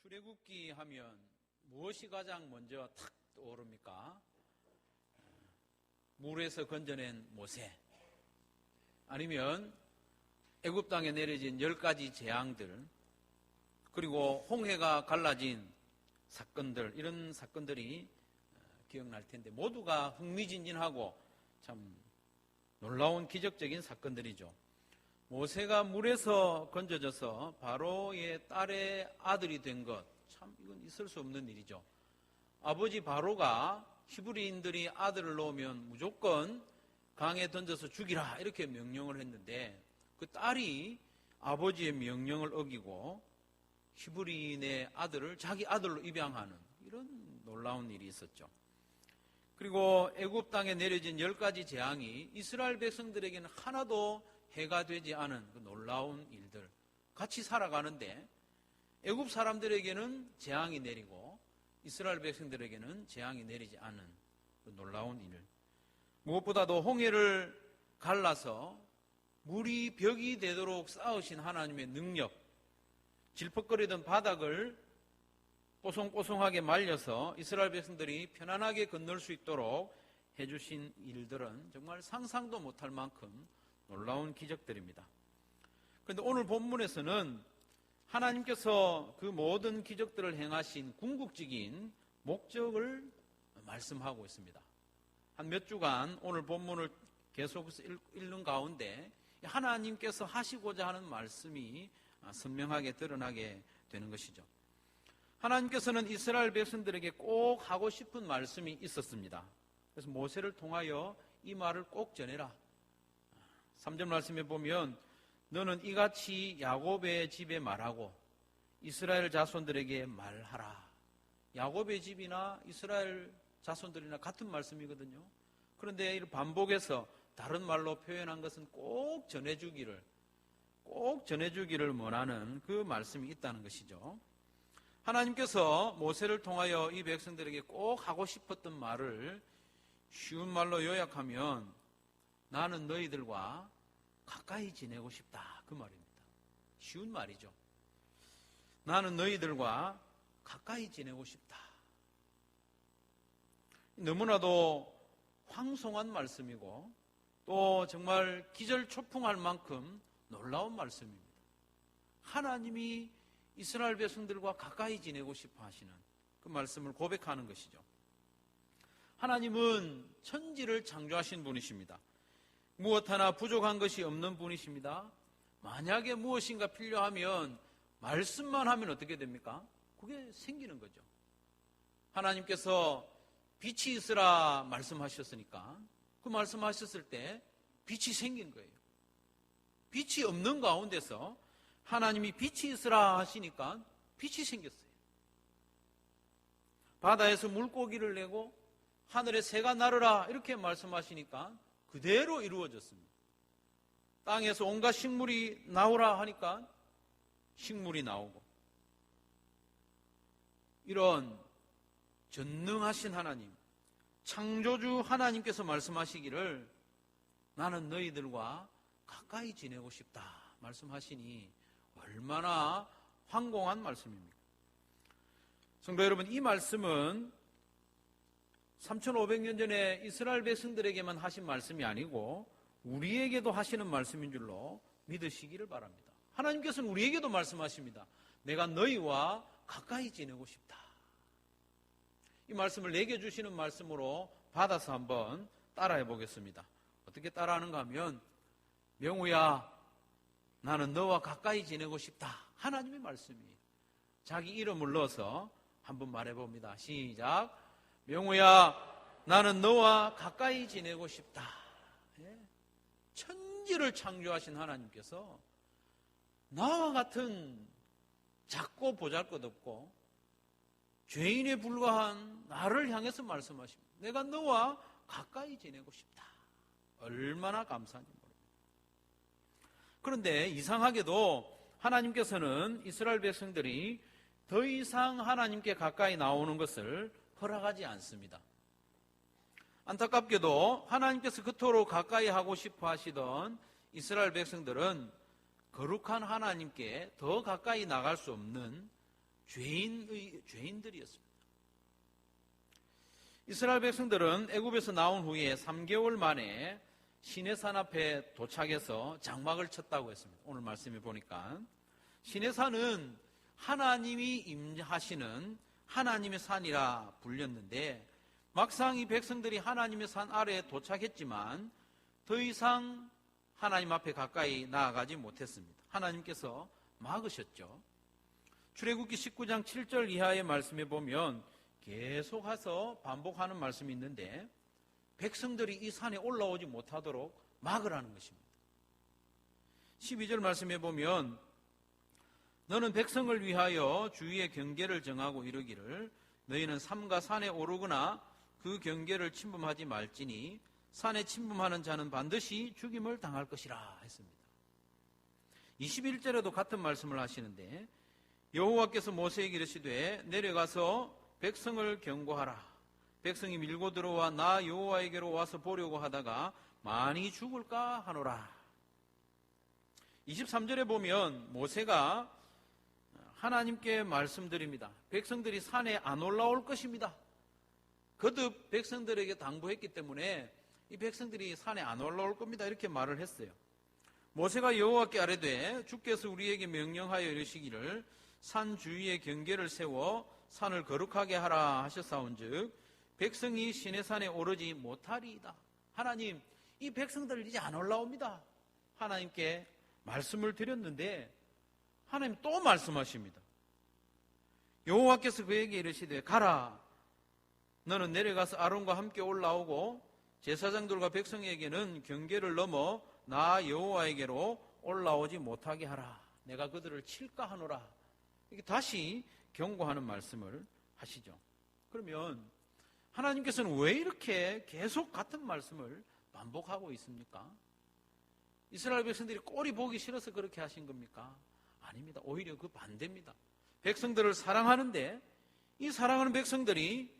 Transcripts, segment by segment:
출애굽기 하면 무엇이 가장 먼저 탁 떠오릅니까? 물에서 건져낸 모세, 아니면 애굽 땅에 내려진 10가지 재앙들, 그리고 홍해가 갈라진 사건들, 이런 사건들이 기억날 텐데 모두가 흥미진진하고 참 놀라운 기적적인 사건들이죠. 모세가 물에서 건져져서 바로의 딸의 아들이 된 것, 참 이건 있을 수 없는 일이죠. 아버지 바로가 히브리인들이 아들을 낳으면 무조건 강에 던져서 죽이라 이렇게 명령을 했는데, 그 딸이 아버지의 명령을 어기고 히브리인의 아들을 자기 아들로 입양하는 이런 놀라운 일이 있었죠. 그리고 애굽 땅에 내려진 10가지 재앙이 이스라엘 백성들에게는 하나도 해가 되지 않은 그 놀라운 일들, 같이 살아가는데 애굽 사람들에게는 재앙이 내리고 이스라엘 백성들에게는 재앙이 내리지 않은 그 놀라운 일, 무엇보다도 홍해를 갈라서 물이 벽이 되도록 쌓으신 하나님의 능력, 질퍽거리던 바닥을 뽀송뽀송하게 말려서 이스라엘 백성들이 편안하게 건널 수 있도록 해주신 일들은 정말 상상도 못할 만큼 놀라운 기적들입니다. 그런데 오늘 본문에서는 하나님께서 그 모든 기적들을 행하신 궁극적인 목적을 말씀하고 있습니다. 한 몇 주간 오늘 본문을 계속해서 읽는 가운데 하나님께서 하시고자 하는 말씀이 선명하게 드러나게 되는 것이죠. 하나님께서는 이스라엘 백성들에게 꼭 하고 싶은 말씀이 있었습니다. 그래서 모세를 통하여 이 말을 꼭 전해라. 3절 말씀에 보면 너는 이같이 야곱의 집에 말하고 이스라엘 자손들에게 말하라. 야곱의 집이나 이스라엘 자손들이나 같은 말씀이거든요. 그런데 이를 반복해서 다른 말로 표현한 것은 꼭 전해주기를 원하는 그 말씀이 있다는 것이죠. 하나님께서 모세를 통하여 이 백성들에게 꼭 하고 싶었던 말을 쉬운 말로 요약하면 나는 너희들과 가까이 지내고 싶다, 그 말입니다. 쉬운 말이죠. 나는 너희들과 가까이 지내고 싶다. 너무나도 황송한 말씀이고 또 정말 기절초풍할 만큼 놀라운 말씀입니다. 하나님이 이스라엘 백성들과 가까이 지내고 싶어 하시는 그 말씀을 고백하는 것이죠. 하나님은 천지를 창조하신 분이십니다. 무엇 하나 부족한 것이 없는 분이십니다. 만약에 무엇인가 필요하면 말씀만 하면 어떻게 됩니까? 그게 생기는 거죠. 하나님께서 빛이 있으라 말씀하셨으니까 그 말씀하셨을 때 빛이 생긴 거예요. 빛이 없는 가운데서 하나님이 빛이 있으라 하시니까 빛이 생겼어요. 바다에서 물고기를 내고 하늘에 새가 나르라 이렇게 말씀하시니까 그대로 이루어졌습니다. 땅에서 온갖 식물이 나오라 하니까 식물이 나오고, 이런 전능하신 하나님, 창조주 하나님께서 말씀하시기를 나는 너희들과 가까이 지내고 싶다 말씀하시니 얼마나 황공한 말씀입니까? 성도 여러분, 이 말씀은 3500년 전에 이스라엘 백성들에게만 하신 말씀이 아니고 우리에게도 하시는 말씀인 줄로 믿으시기를 바랍니다. 하나님께서는 우리에게도 말씀하십니다. 내가 너희와 가까이 지내고 싶다. 이 말씀을 내게 주시는 말씀으로 받아서 한번 따라해 보겠습니다. 어떻게 따라하는가 하면, 명우야, 나는 너와 가까이 지내고 싶다. 하나님의 말씀이에요. 자기 이름을 넣어서 한번 말해봅니다. 시작. 명우야, 나는 너와 가까이 지내고 싶다. 천지를 창조하신 하나님께서 나와 같은 작고 보잘것없고 죄인에 불과한 나를 향해서 말씀하십니다. 내가 너와 가까이 지내고 싶다. 얼마나 감사한지 모릅니다. 그런데 이상하게도 하나님께서는 이스라엘 백성들이 더 이상 하나님께 가까이 나오는 것을 허락하지 않습니다. 안타깝게도 하나님께서 그토록 가까이 하고 싶어 하시던 이스라엘 백성들은 거룩한 하나님께 더 가까이 나갈 수 없는 죄인들이었습니다. 이스라엘 백성들은 애굽에서 나온 후에 3개월 만에 시내산 앞에 도착해서 장막을 쳤다고 했습니다. 오늘 말씀해 보니까 시내산은 하나님이 임하시는 하나님의 산이라 불렸는데, 막상 이 백성들이 하나님의 산 아래에 도착했지만 더 이상 하나님 앞에 가까이 나아가지 못했습니다. 하나님께서 막으셨죠. 출애굽기 19장 7절 이하의 말씀에 보면 계속해서 반복하는 말씀이 있는데, 백성들이 이 산에 올라오지 못하도록 막으라는 것입니다. 12절 말씀에 보면 너는 백성을 위하여 주위의 경계를 정하고 이르기를 너희는 삼가 산에 오르거나 그 경계를 침범하지 말지니 산에 침범하는 자는 반드시 죽임을 당할 것이라 했습니다. 21절에도 같은 말씀을 하시는데, 여호와께서 모세에게 이르시되 내려가서 백성을 경고하라. 백성이 밀고 들어와 나 여호와에게로 와서 보려고 하다가 많이 죽을까 하노라. 23절에 보면 모세가 하나님께 말씀드립니다. 백성들이 산에 안 올라올 것입니다. 거듭 백성들에게 당부했기 때문에 이 백성들이 산에 안 올라올 겁니다. 이렇게 말을 했어요. 모세가 여호와께 아뢰되 주께서 우리에게 명령하여 이르시기를 산 주위에 경계를 세워 산을 거룩하게 하라 하셨사온즉 백성이 시내산에 오르지 못하리이다. 하나님, 이 백성들 이제 안 올라옵니다. 하나님께 말씀을 드렸는데 하나님 또 말씀하십니다. 여호와께서 그에게 이르시되 가라. 너는 내려가서 아론과 함께 올라오고 제사장들과 백성에게는 경계를 넘어 나 여호와에게로 올라오지 못하게 하라. 내가 그들을 칠까 하노라. 이렇게 다시 경고하는 말씀을 하시죠. 그러면 하나님께서는 왜 이렇게 계속 같은 말씀을 반복하고 있습니까? 이스라엘 백성들이 꼴이 보기 싫어서 그렇게 하신 겁니까? 아닙니다. 오히려 그 반대입니다. 백성들을 사랑하는데 이 사랑하는 백성들이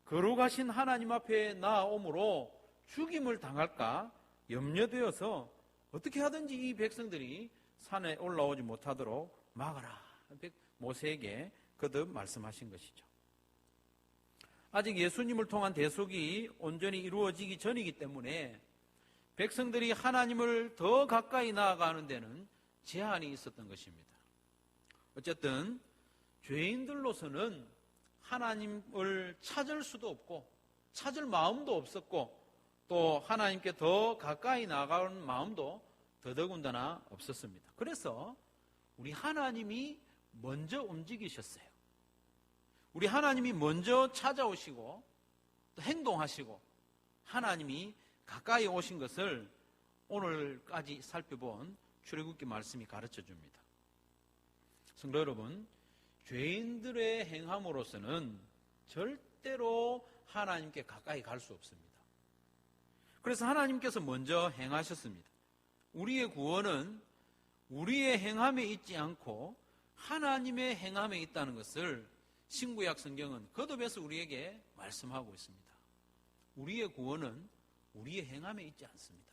거룩하신 하나님 앞에 나아옴으로 죽임을 당할까 염려되어서 어떻게 하든지 이 백성들이 산에 올라오지 못하도록 막아라. 모세에게 거듭 말씀하신 것이죠. 아직 예수님을 통한 대속이 온전히 이루어지기 전이기 때문에 백성들이 하나님을 더 가까이 나아가는 데는 제한이 있었던 것입니다. 어쨌든 죄인들로서는 하나님을 찾을 수도 없고 찾을 마음도 없었고 또 하나님께 더 가까이 나아가는 마음도 더더군다나 없었습니다. 그래서 우리 하나님이 먼저 움직이셨어요. 우리 하나님이 먼저 찾아오시고 또 행동하시고 하나님이 가까이 오신 것을 오늘까지 살펴본 출애굽기 말씀이 가르쳐 줍니다. 성도 여러분, 죄인들의 행함으로서는 절대로 하나님께 가까이 갈 수 없습니다. 그래서 하나님께서 먼저 행하셨습니다. 우리의 구원은 우리의 행함에 있지 않고 하나님의 행함에 있다는 것을 신구약 성경은 거듭해서 우리에게 말씀하고 있습니다. 우리의 구원은 우리의 행함에 있지 않습니다.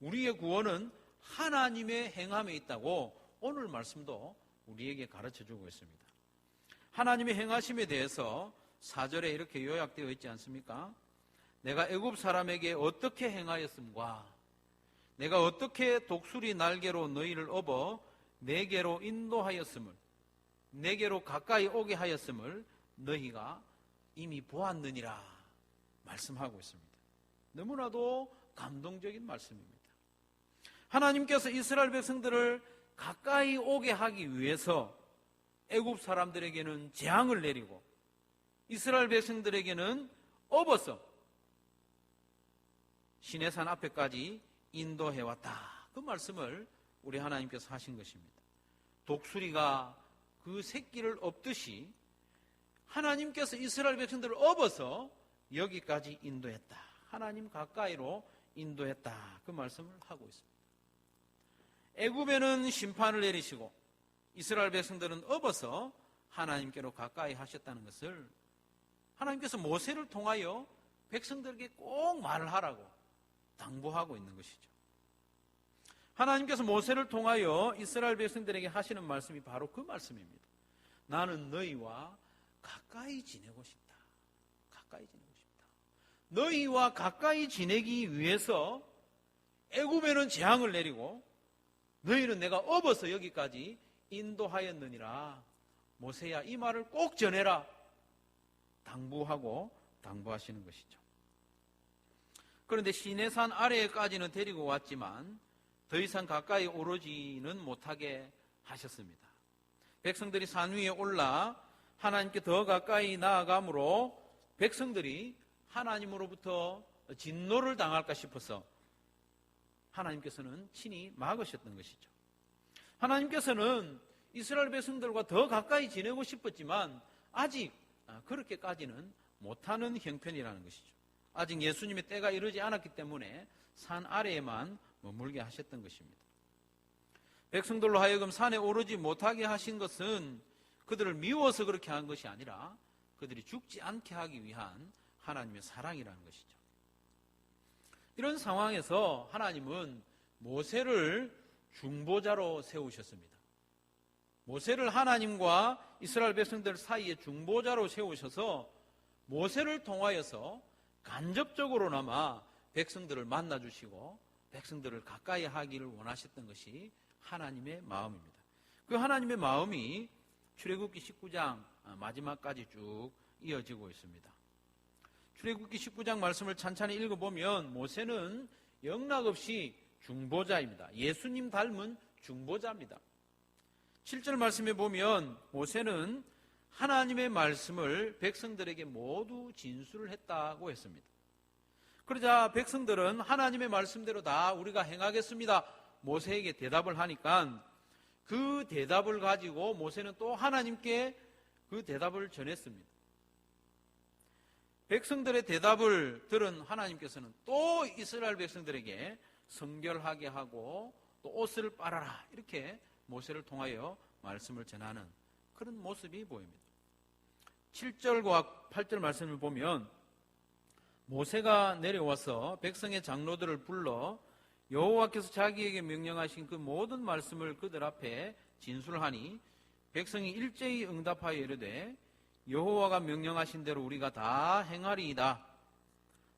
우리의 구원은 하나님의 행함에 있다고 오늘 말씀도 우리에게 가르쳐주고 있습니다. 하나님의 행하심에 대해서 4절에 이렇게 요약되어 있지 않습니까? 내가 애굽 사람에게 어떻게 행하였음과 내가 어떻게 독수리 날개로 너희를 업어 내게로 인도하였음을 내게로 가까이 오게 하였음을 너희가 이미 보았느니라 말씀하고 있습니다. 너무나도 감동적인 말씀입니다. 하나님께서 이스라엘 백성들을 가까이 오게 하기 위해서 애굽 사람들에게는 재앙을 내리고 이스라엘 백성들에게는 업어서 시내산 앞에까지 인도해왔다. 그 말씀을 우리 하나님께서 하신 것입니다. 독수리가 그 새끼를 업듯이 하나님께서 이스라엘 백성들을 업어서 여기까지 인도했다. 하나님 가까이로 인도했다. 그 말씀을 하고 있습니다. 애굽에는 심판을 내리시고 이스라엘 백성들은 업어서 하나님께로 가까이 하셨다는 것을 하나님께서 모세를 통하여 백성들에게 꼭 말을 하라고 당부하고 있는 것이죠. 하나님께서 모세를 통하여 이스라엘 백성들에게 하시는 말씀이 바로 그 말씀입니다. 나는 너희와 가까이 지내고 싶다. 가까이 지내고 싶다. 너희와 가까이 지내기 위해서 애굽에는 재앙을 내리고 너희는 내가 업어서 여기까지 인도하였느니라. 모세야, 이 말을 꼭 전해라. 당부하시는 것이죠. 그런데 시내산 아래까지는 데리고 왔지만 더 이상 가까이 오르지는 못하게 하셨습니다. 백성들이 산 위에 올라 하나님께 더 가까이 나아감으로 백성들이 하나님으로부터 진노를 당할까 싶어서 하나님께서는 친히 막으셨던 것이죠. 하나님께서는 이스라엘 백성들과 더 가까이 지내고 싶었지만 아직 그렇게까지는 못하는 형편이라는 것이죠. 아직 예수님의 때가 이르지 않았기 때문에 산 아래에만 머물게 하셨던 것입니다. 백성들로 하여금 산에 오르지 못하게 하신 것은 그들을 미워서 그렇게 한 것이 아니라 그들이 죽지 않게 하기 위한 하나님의 사랑이라는 것이죠. 이런 상황에서 하나님은 모세를 중보자로 세우셨습니다. 모세를 하나님과 이스라엘 백성들 사이에 중보자로 세우셔서 모세를 통하여서 간접적으로나마 백성들을 만나주시고 백성들을 가까이 하기를 원하셨던 것이 하나님의 마음입니다. 그 하나님의 마음이 출애굽기 19장 마지막까지 쭉 이어지고 있습니다. 출애굽기 19장 말씀을 찬찬히 읽어보면 모세는 영락없이 중보자입니다. 예수님 닮은 중보자입니다. 7절 말씀에 보면 모세는 하나님의 말씀을 백성들에게 모두 진술을 했다고 했습니다. 그러자 백성들은 하나님의 말씀대로 다 우리가 행하겠습니다. 모세에게 대답을 하니까 그 대답을 가지고 모세는 또 하나님께 그 대답을 전했습니다. 백성들의 대답을 들은 하나님께서는 또 이스라엘 백성들에게 성결하게 하고 또 옷을 빨아라 이렇게 모세를 통하여 말씀을 전하는 그런 모습이 보입니다. 7절과 8절 말씀을 보면 모세가 내려와서 백성의 장로들을 불러 여호와께서 자기에게 명령하신 그 모든 말씀을 그들 앞에 진술하니 백성이 일제히 응답하여 이르되 여호와가 명령하신 대로 우리가 다 행하리이다.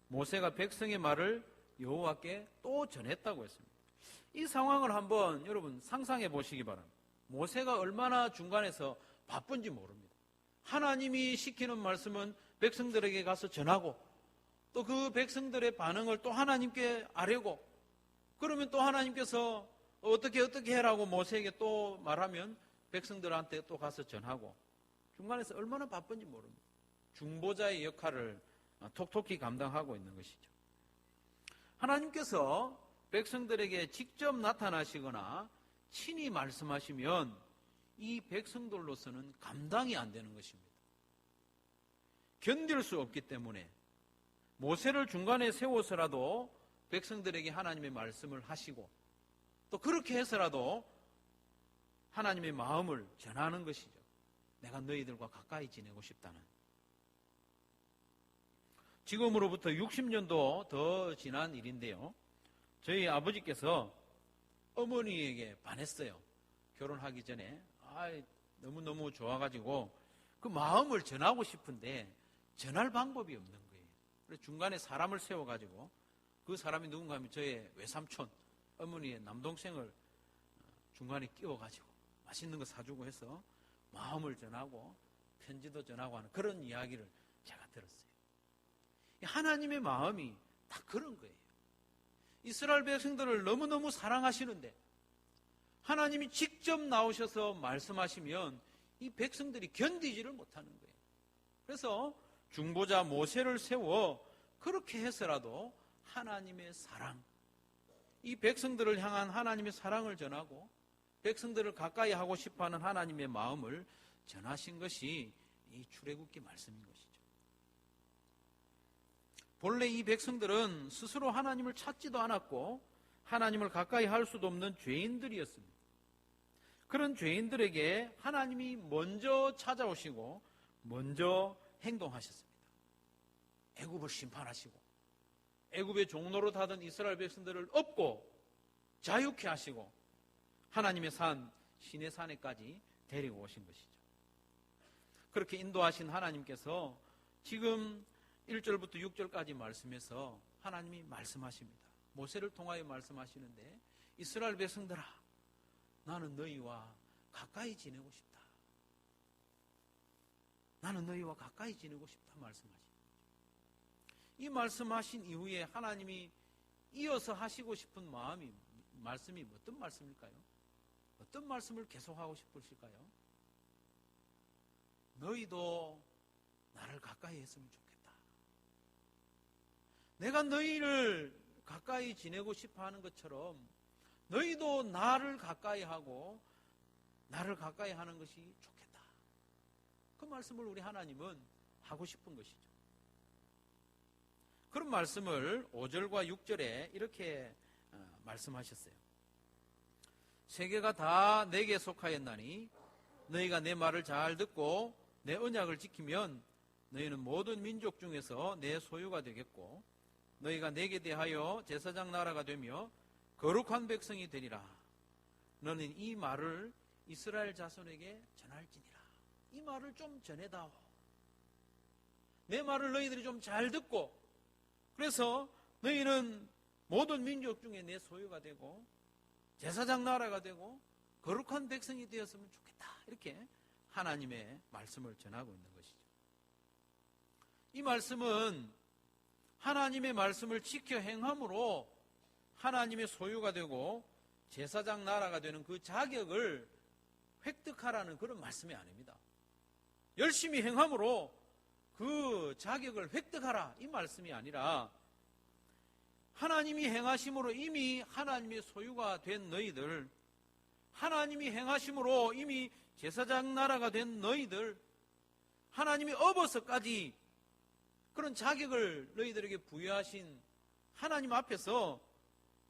모세가 백성의 말을 여호와께 또 전했다고 했습니다. 이 상황을 한번 여러분 상상해 보시기 바랍니다. 모세가 얼마나 중간에서 바쁜지 모릅니다. 하나님이 시키는 말씀은 백성들에게 가서 전하고 또 그 백성들의 반응을 또 하나님께 아뢰고 그러면 또 하나님께서 어떻게 해라고 모세에게 또 말하면 백성들한테 또 가서 전하고 중간에서 얼마나 바쁜지 모릅니다. 중보자의 역할을 톡톡히 감당하고 있는 것이죠. 하나님께서 백성들에게 직접 나타나시거나 친히 말씀하시면 이 백성들로서는 감당이 안 되는 것입니다. 견딜 수 없기 때문에 모세를 중간에 세워서라도 백성들에게 하나님의 말씀을 하시고 또 그렇게 해서라도 하나님의 마음을 전하는 것이죠. 내가 너희들과 가까이 지내고 싶다는. 지금으로부터 60년도 더 지난 일인데요. 저희 아버지께서 어머니에게 반했어요. 결혼하기 전에. 너무너무 좋아가지고 그 마음을 전하고 싶은데 전할 방법이 없는 거예요. 그래서 중간에 사람을 세워가지고 그 사람이 누군가 하면 저의 외삼촌, 어머니의 남동생을 중간에 끼워가지고 맛있는 거 사주고 해서 마음을 전하고 편지도 전하고 하는 그런 이야기를 제가 들었어요. 하나님의 마음이 다 그런 거예요. 이스라엘 백성들을 너무너무 사랑하시는데 하나님이 직접 나오셔서 말씀하시면 이 백성들이 견디지를 못하는 거예요. 그래서 중보자 모세를 세워 그렇게 해서라도 하나님의 사랑, 이 백성들을 향한 하나님의 사랑을 전하고 백성들을 가까이 하고 싶어하는 하나님의 마음을 전하신 것이 이 출애굽기 말씀인 것이죠. 본래 이 백성들은 스스로 하나님을 찾지도 않았고 하나님을 가까이 할 수도 없는 죄인들이었습니다. 그런 죄인들에게 하나님이 먼저 찾아오시고 먼저 행동하셨습니다. 애굽을 심판하시고 애굽의 종노릇 하던 이스라엘 백성들을 업고 자유케 하시고 하나님의 산 시내산에까지 데리고 오신 것이죠. 그렇게 인도하신 하나님께서 지금 1절부터 6절까지 말씀해서 하나님이 말씀하십니다. 모세를 통하여 말씀하시는데, 이스라엘 백성들아, 나는 너희와 가까이 지내고 싶다. 나는 너희와 가까이 지내고 싶다 말씀하십니다. 이 말씀하신 이후에 하나님이 이어서 하시고 싶은 말씀이 어떤 말씀일까요? 어떤 말씀을 계속하고 싶으실까요? 너희도 나를 가까이 했으면 좋겠다. 내가 너희를 가까이 지내고 싶어 하는 것처럼 너희도 나를 가까이 하고 나를 가까이 하는 것이 좋겠다. 그 말씀을 우리 하나님은 하고 싶은 것이죠. 그런 말씀을 5절과 6절에 이렇게 말씀하셨어요. 세계가 다 내게 속하였나니 너희가 내 말을 잘 듣고 내 언약을 지키면 너희는 모든 민족 중에서 내 소유가 되겠고 너희가 내게 대하여 제사장 나라가 되며 거룩한 백성이 되리라. 너는 이 말을 이스라엘 자손에게 전할지니라. 이 말을 좀 전해다오. 내 말을 너희들이 좀 잘 듣고, 그래서 너희는 모든 민족 중에 내 소유가 되고 제사장 나라가 되고 거룩한 백성이 되었으면 좋겠다. 이렇게 하나님의 말씀을 전하고 있는 것이죠. 이 말씀은 하나님의 말씀을 지켜 행함으로 하나님의 소유가 되고 제사장 나라가 되는 그 자격을 획득하라는 그런 말씀이 아닙니다. 열심히 행함으로 그 자격을 획득하라, 이 말씀이 아니라 하나님이 행하심으로 이미 하나님의 소유가 된 너희들, 하나님이 행하심으로 이미 제사장 나라가 된 너희들, 하나님이 업어서까지 그런 자격을 너희들에게 부여하신 하나님 앞에서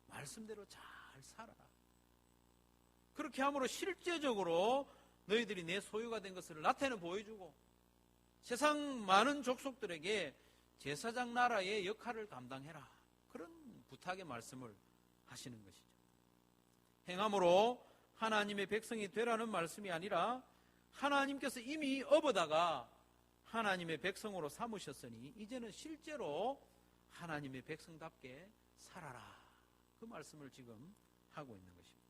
말씀대로 잘 살아라. 그렇게 함으로 실제적으로 너희들이 내 소유가 된 것을 나타내 보여주고 세상 많은 족속들에게 제사장 나라의 역할을 감당해라. 그런 부탁의 말씀을 하시는 것이죠. 행함으로 하나님의 백성이 되라는 말씀이 아니라 하나님께서 이미 업어다가 하나님의 백성으로 삼으셨으니 이제는 실제로 하나님의 백성답게 살아라. 그 말씀을 지금 하고 있는 것입니다.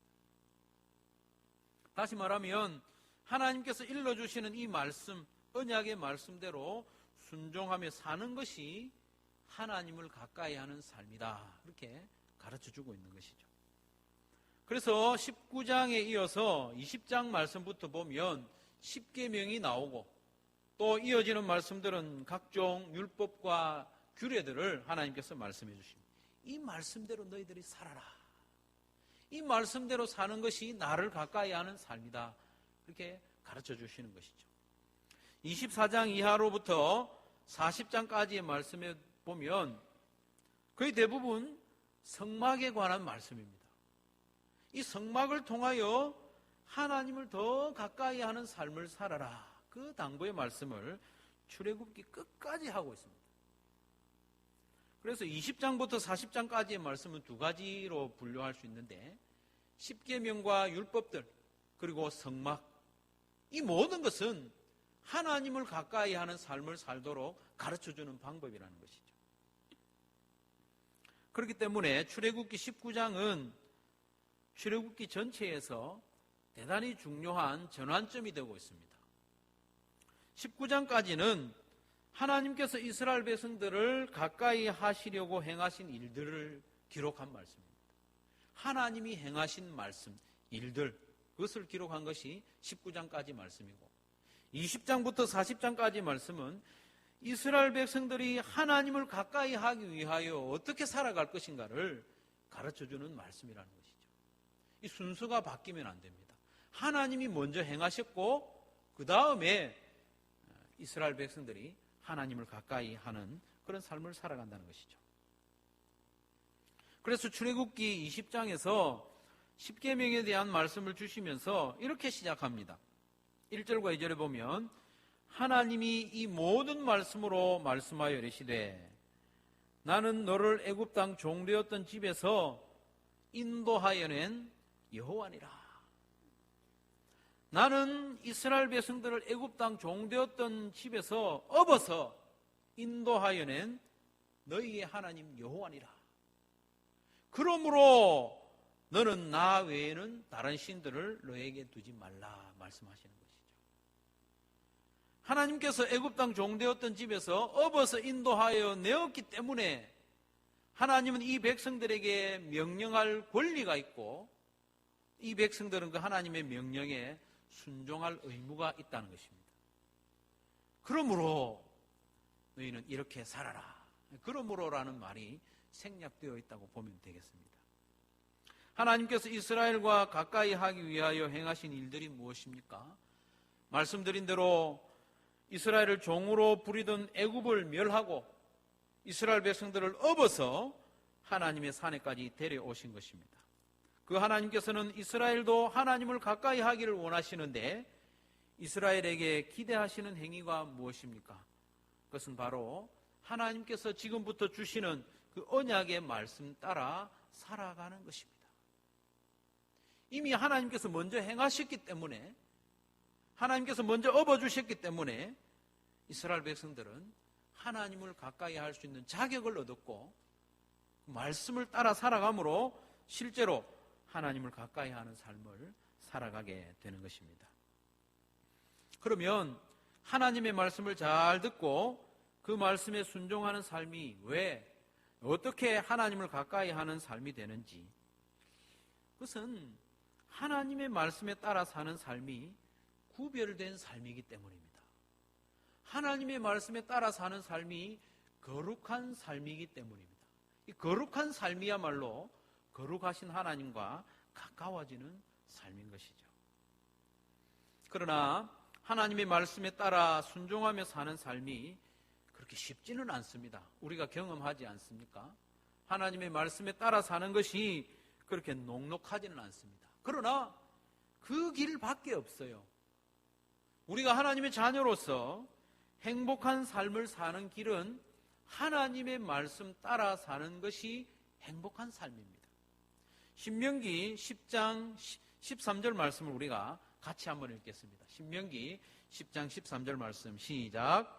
다시 말하면 하나님께서 일러주시는 이 말씀, 언약의 말씀대로 순종하며 사는 것이 하나님을 가까이 하는 삶이다. 이렇게 가르쳐주고 있는 것이죠. 그래서 19장에 이어서 20장 말씀부터 보면 10계명이 나오고 또 이어지는 말씀들은 각종 율법과 규례들을 하나님께서 말씀해 주십니다. 이 말씀대로 너희들이 살아라. 이 말씀대로 사는 것이 나를 가까이 하는 삶이다. 이렇게 가르쳐 주시는 것이죠. 24장 이하로부터 40장까지의 말씀에 보면 거의 대부분 성막에 관한 말씀입니다. 이 성막을 통하여 하나님을 더 가까이 하는 삶을 살아라. 그 당부의 말씀을 출애굽기 끝까지 하고 있습니다. 그래서 20장부터 40장까지의 말씀은 두 가지로 분류할 수 있는데 10계명과 율법들 그리고 성막, 이 모든 것은 하나님을 가까이 하는 삶을 살도록 가르쳐주는 방법이라는 것이죠. 그렇기 때문에 출애굽기 19장은 출애굽기 전체에서 대단히 중요한 전환점이 되고 있습니다. 19장까지는 하나님께서 이스라엘 백성들을 가까이 하시려고 행하신 일들을 기록한 말씀입니다. 하나님이 행하신 말씀, 일들, 그것을 기록한 것이 19장까지 말씀이고 20장부터 40장까지 말씀은 이스라엘 백성들이 하나님을 가까이 하기 위하여 어떻게 살아갈 것인가를 가르쳐주는 말씀이라는 것이죠. 이 순서가 바뀌면 안 됩니다. 하나님이 먼저 행하셨고 그 다음에 이스라엘 백성들이 하나님을 가까이 하는 그런 삶을 살아간다는 것이죠. 그래서 출애굽기 20장에서 10계명에 대한 말씀을 주시면서 이렇게 시작합니다. 1절과 2절에 보면 하나님이 이 모든 말씀으로 말씀하여 이르시되 나는 너를 애굽 땅 종되었던 집에서 인도하여 낸 여호와니라. 나는 이스라엘 백성들을 애굽 땅 종되었던 집에서 업어서 인도하여 낸 너희의 하나님 여호와니라. 그러므로 너는 나 외에는 다른 신들을 너에게 두지 말라 말씀하시는 것이죠. 하나님께서 애굽 땅 종되었던 집에서 업어서 인도하여 내었기 때문에 하나님은 이 백성들에게 명령할 권리가 있고 이 백성들은 그 하나님의 명령에 순종할 의무가 있다는 것입니다. 그러므로 너희는 이렇게 살아라. 그러므로라는 말이 생략되어 있다고 보면 되겠습니다. 하나님께서 이스라엘과 가까이 하기 위하여 행하신 일들이 무엇입니까? 말씀드린 대로 이스라엘을 종으로 부리던 애굽을 멸하고 이스라엘 백성들을 업어서 하나님의 산에까지 데려오신 것입니다. 그 하나님께서는 이스라엘도 하나님을 가까이 하기를 원하시는데 이스라엘에게 기대하시는 행위가 무엇입니까? 그것은 바로 하나님께서 지금부터 주시는 그 언약의 말씀 따라 살아가는 것입니다. 이미 하나님께서 먼저 행하셨기 때문에 하나님께서 먼저 업어주셨기 때문에 이스라엘 백성들은 하나님을 가까이 할 수 있는 자격을 얻었고 말씀을 따라 살아감으로 실제로 하나님을 가까이 하는 삶을 살아가게 되는 것입니다. 그러면 하나님의 말씀을 잘 듣고 그 말씀에 순종하는 삶이 왜 어떻게 하나님을 가까이 하는 삶이 되는지, 그것은 하나님의 말씀에 따라 사는 삶이 구별된 삶이기 때문입니다. 하나님의 말씀에 따라 사는 삶이 거룩한 삶이기 때문입니다. 이 거룩한 삶이야말로 거룩하신 하나님과 가까워지는 삶인 것이죠. 그러나 하나님의 말씀에 따라 순종하며 사는 삶이 그렇게 쉽지는 않습니다. 우리가 경험하지 않습니까? 하나님의 말씀에 따라 사는 것이 그렇게 녹록하지는 않습니다. 그러나 그 길밖에 없어요. 우리가 하나님의 자녀로서 행복한 삶을 사는 길은 하나님의 말씀 따라 사는 것이 행복한 삶입니다. 신명기 10장 13절 말씀을 우리가 같이 한번 읽겠습니다. 신명기 10장 13절 말씀 시작.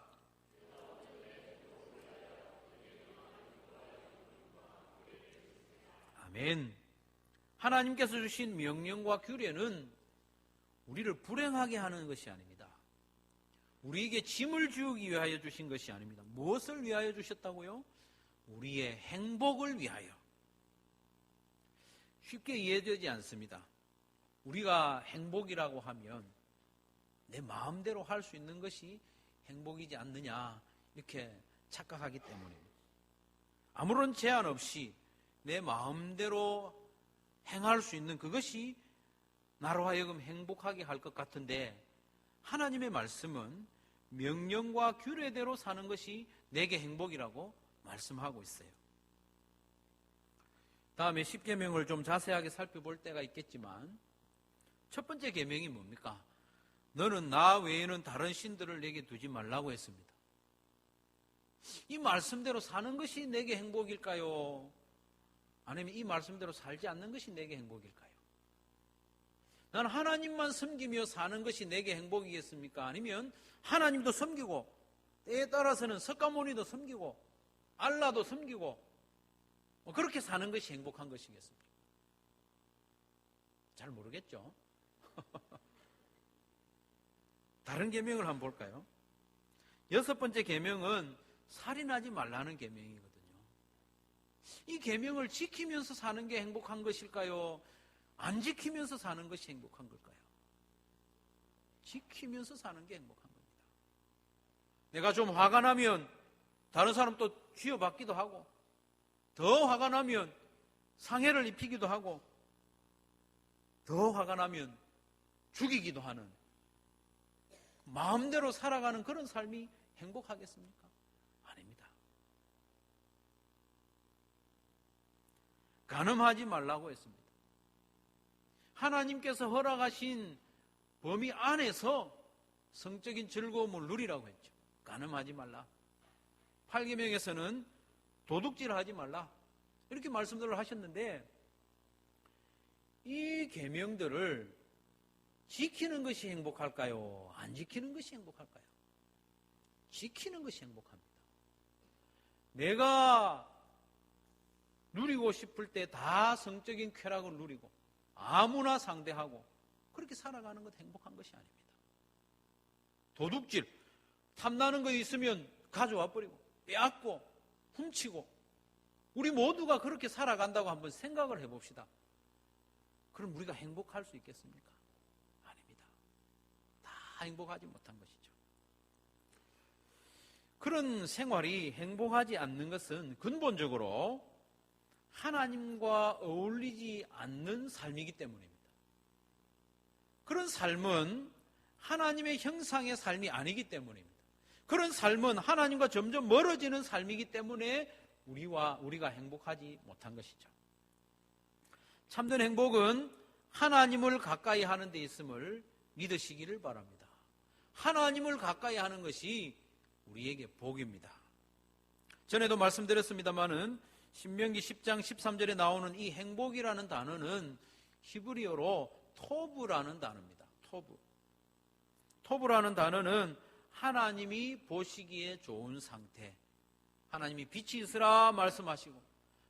아멘. 하나님께서 주신 명령과 규례는 우리를 불행하게 하는 것이 아닙니다. 우리에게 짐을 지우기 위하여 주신 것이 아닙니다. 무엇을 위하여 주셨다고요? 우리의 행복을 위하여. 쉽게 이해되지 않습니다. 우리가 행복이라고 하면 내 마음대로 할 수 있는 것이 행복이지 않느냐 이렇게 착각하기 때문입니다. 아무런 제한 없이 내 마음대로 행할 수 있는 그것이 나로 하여금 행복하게 할 것 같은데 하나님의 말씀은 명령과 규례대로 사는 것이 내게 행복이라고 말씀하고 있어요. 다음에 10계명을 좀 자세하게 살펴볼 때가 있겠지만 첫 번째 계명이 뭡니까? 너는 나 외에는 다른 신들을 내게 두지 말라고 했습니다. 이 말씀대로 사는 것이 내게 행복일까요? 아니면 이 말씀대로 살지 않는 것이 내게 행복일까요? 난 하나님만 섬기며 사는 것이 내게 행복이겠습니까? 아니면 하나님도 섬기고 때에 따라서는 석가모니도 섬기고 알라도 섬기고 그렇게 사는 것이 행복한 것이겠습니까? 잘 모르겠죠? 다른 계명을 한번 볼까요? 6번째 계명은 살인하지 말라는 계명이거든요. 이 계명을 지키면서 사는 게 행복한 것일까요? 안 지키면서 사는 것이 행복한 걸까요? 지키면서 사는 게 행복한 겁니다. 내가 좀 화가 나면 다른 사람 또 쥐어받기도 하고 더 화가 나면 상해를 입히기도 하고 더 화가 나면 죽이기도 하는 마음대로 살아가는 그런 삶이 행복하겠습니까? 아닙니다. 간음하지 말라고 했습니다. 하나님께서 허락하신 범위 안에서 성적인 즐거움을 누리라고 했죠. 간음하지 말라. 8계명에서는 도둑질하지 말라. 이렇게 말씀들을 하셨는데 이 계명들을 지키는 것이 행복할까요? 안 지키는 것이 행복할까요? 지키는 것이 행복합니다. 내가 누리고 싶을 때 다 성적인 쾌락을 누리고 아무나 상대하고 그렇게 살아가는 것 행복한 것이 아닙니다. 도둑질, 탐나는 거 있으면 가져와 버리고 빼앗고 훔치고 우리 모두가 그렇게 살아간다고 한번 생각을 해봅시다. 그럼 우리가 행복할 수 있겠습니까? 아닙니다. 다 행복하지 못한 것이죠. 그런 생활이 행복하지 않는 것은 근본적으로 하나님과 어울리지 않는 삶이기 때문입니다. 그런 삶은 하나님의 형상의 삶이 아니기 때문입니다. 그런 삶은 하나님과 점점 멀어지는 삶이기 때문에 우리가 행복하지 못한 것이죠. 참된 행복은 하나님을 가까이 하는 데 있음을 믿으시기를 바랍니다. 하나님을 가까이 하는 것이 우리에게 복입니다. 전에도 말씀드렸습니다마는 신명기 10장 13절에 나오는 이 행복이라는 단어는 히브리어로 토브라는 단어입니다. 토브라는 단어는 하나님이 보시기에 좋은 상태, 하나님이 빛이 있으라 말씀하시고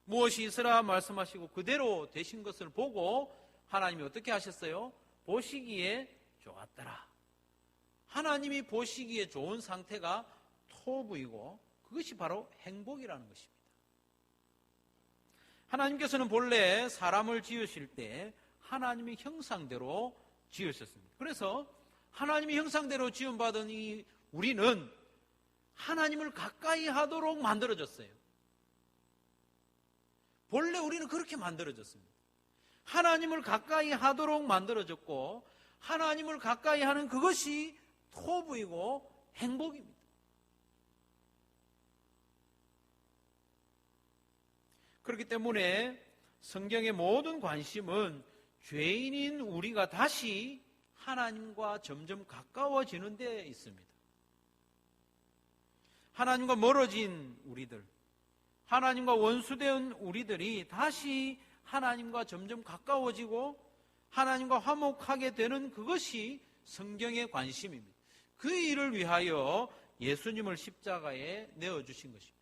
무엇이 있으라 말씀하시고 그대로 되신 것을 보고 하나님이 어떻게 하셨어요? 보시기에 좋았더라. 하나님이 보시기에 좋은 상태가 토브이고 그것이 바로 행복이라는 것입니다. 하나님께서는 본래 사람을 지으실 때 하나님의 형상대로 지으셨습니다. 그래서 하나님의 형상대로 지음받은 이 우리는 하나님을 가까이 하도록 만들어졌어요. 본래 우리는 그렇게 만들어졌습니다. 하나님을 가까이 하도록 만들어졌고 하나님을 가까이 하는 그것이 토부이고 행복입니다. 그렇기 때문에 성경의 모든 관심은 죄인인 우리가 다시 하나님과 점점 가까워지는 데 있습니다. 하나님과 멀어진 우리들, 하나님과 원수된 우리들이 다시 하나님과 점점 가까워지고 하나님과 화목하게 되는 그것이 성경의 관심입니다. 그 일을 위하여 예수님을 십자가에 내어주신 것입니다.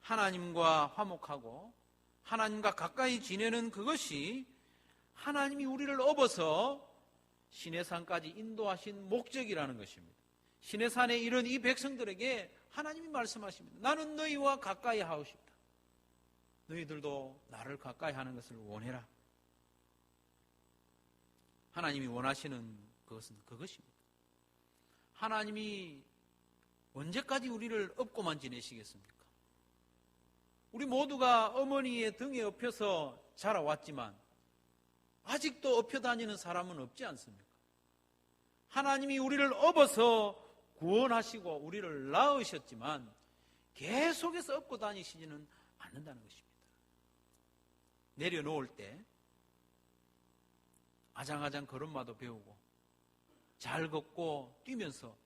하나님과 화목하고 하나님과 가까이 지내는 그것이 하나님이 우리를 업어서 시내산까지 인도하신 목적이라는 것입니다. 시내산에 이른 이 백성들에게 하나님이 말씀하십니다. 나는 너희와 가까이 하고 싶다. 너희들도 나를 가까이 하는 것을 원해라. 하나님이 원하시는 것은 그것입니다. 하나님이 언제까지 우리를 업고만 지내시겠습니까? 우리 모두가 어머니의 등에 업혀서 자라왔지만 아직도 업혀 다니는 사람은 없지 않습니까? 하나님이 우리를 업어서 구원하시고 우리를 낳으셨지만 계속해서 업고 다니시지는 않는다는 것입니다. 내려놓을 때 아장아장 걸음마도 배우고 잘 걷고 뛰면서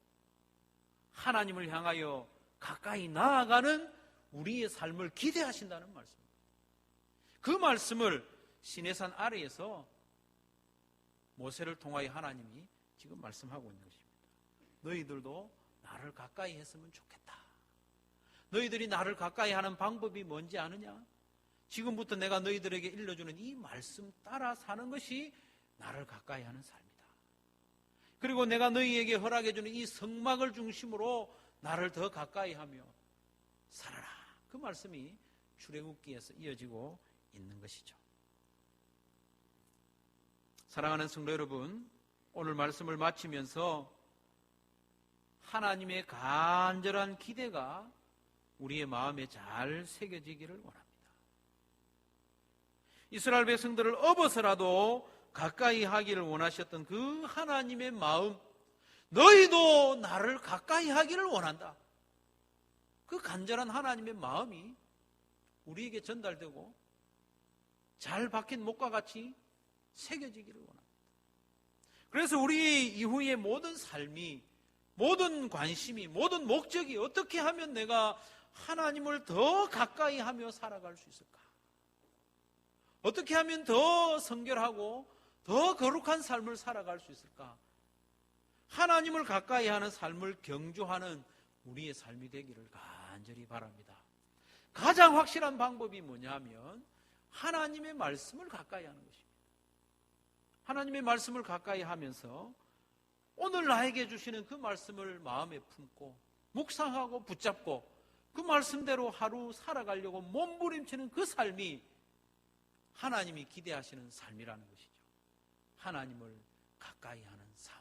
하나님을 향하여 가까이 나아가는 우리의 삶을 기대하신다는 말씀입니다. 그 말씀을 시내산 아래에서 모세를 통하여 하나님이 지금 말씀하고 있는 것입니다. 너희들도 나를 가까이 했으면 좋겠다. 너희들이 나를 가까이 하는 방법이 뭔지 아느냐? 지금부터 내가 너희들에게 일러주는 이 말씀 따라 사는 것이 나를 가까이 하는 삶이다. 그리고 내가 너희에게 허락해주는 이 성막을 중심으로 나를 더 가까이 하며 살아라. 그 말씀이 출애굽기에서 이어지고 있는 것이죠. 사랑하는 성도 여러분, 오늘 말씀을 마치면서 하나님의 간절한 기대가 우리의 마음에 잘 새겨지기를 원합니다. 이스라엘 백성들을 업어서라도 가까이 하기를 원하셨던 그 하나님의 마음, 너희도 나를 가까이 하기를 원한다. 그 간절한 하나님의 마음이 우리에게 전달되고 잘 박힌 목과 같이 새겨지기를 원합니다. 그래서 우리 이후의 모든 삶이, 모든 관심이, 모든 목적이 어떻게 하면 내가 하나님을 더 가까이 하며 살아갈 수 있을까? 어떻게 하면 더 성결하고 더 거룩한 삶을 살아갈 수 있을까? 하나님을 가까이 하는 삶을 경주하는 우리의 삶이 되기를 간절히 바랍니다. 가장 확실한 방법이 뭐냐면 하나님의 말씀을 가까이 하는 것입니다. 하나님의 말씀을 가까이 하면서 오늘 나에게 주시는 그 말씀을 마음에 품고 묵상하고 붙잡고 그 말씀대로 하루 살아가려고 몸부림치는 그 삶이 하나님이 기대하시는 삶이라는 것이죠. 하나님을 가까이 하는 삶.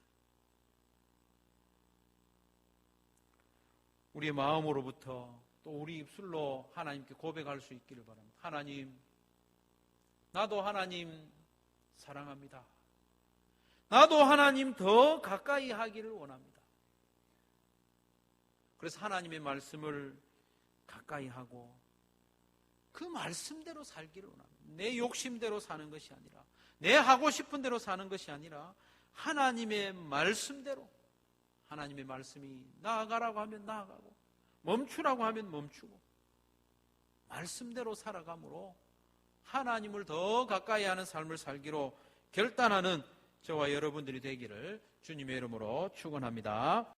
우리의 마음으로부터 또 우리 입술로 하나님께 고백할 수 있기를 바랍니다. 하나님, 나도 하나님 사랑합니다. 나도 하나님 더 가까이 하기를 원합니다. 그래서 하나님의 말씀을 가까이 하고 그 말씀대로 살기를 원합니다. 내 욕심대로 사는 것이 아니라, 내 하고 싶은 대로 사는 것이 아니라 하나님의 말씀대로, 하나님의 말씀이 나아가라고 하면 나아가고 멈추라고 하면 멈추고 말씀대로 살아감으로 하나님을 더 가까이 하는 삶을 살기로 결단하는 저와 여러분들이 되기를 주님의 이름으로 축원합니다.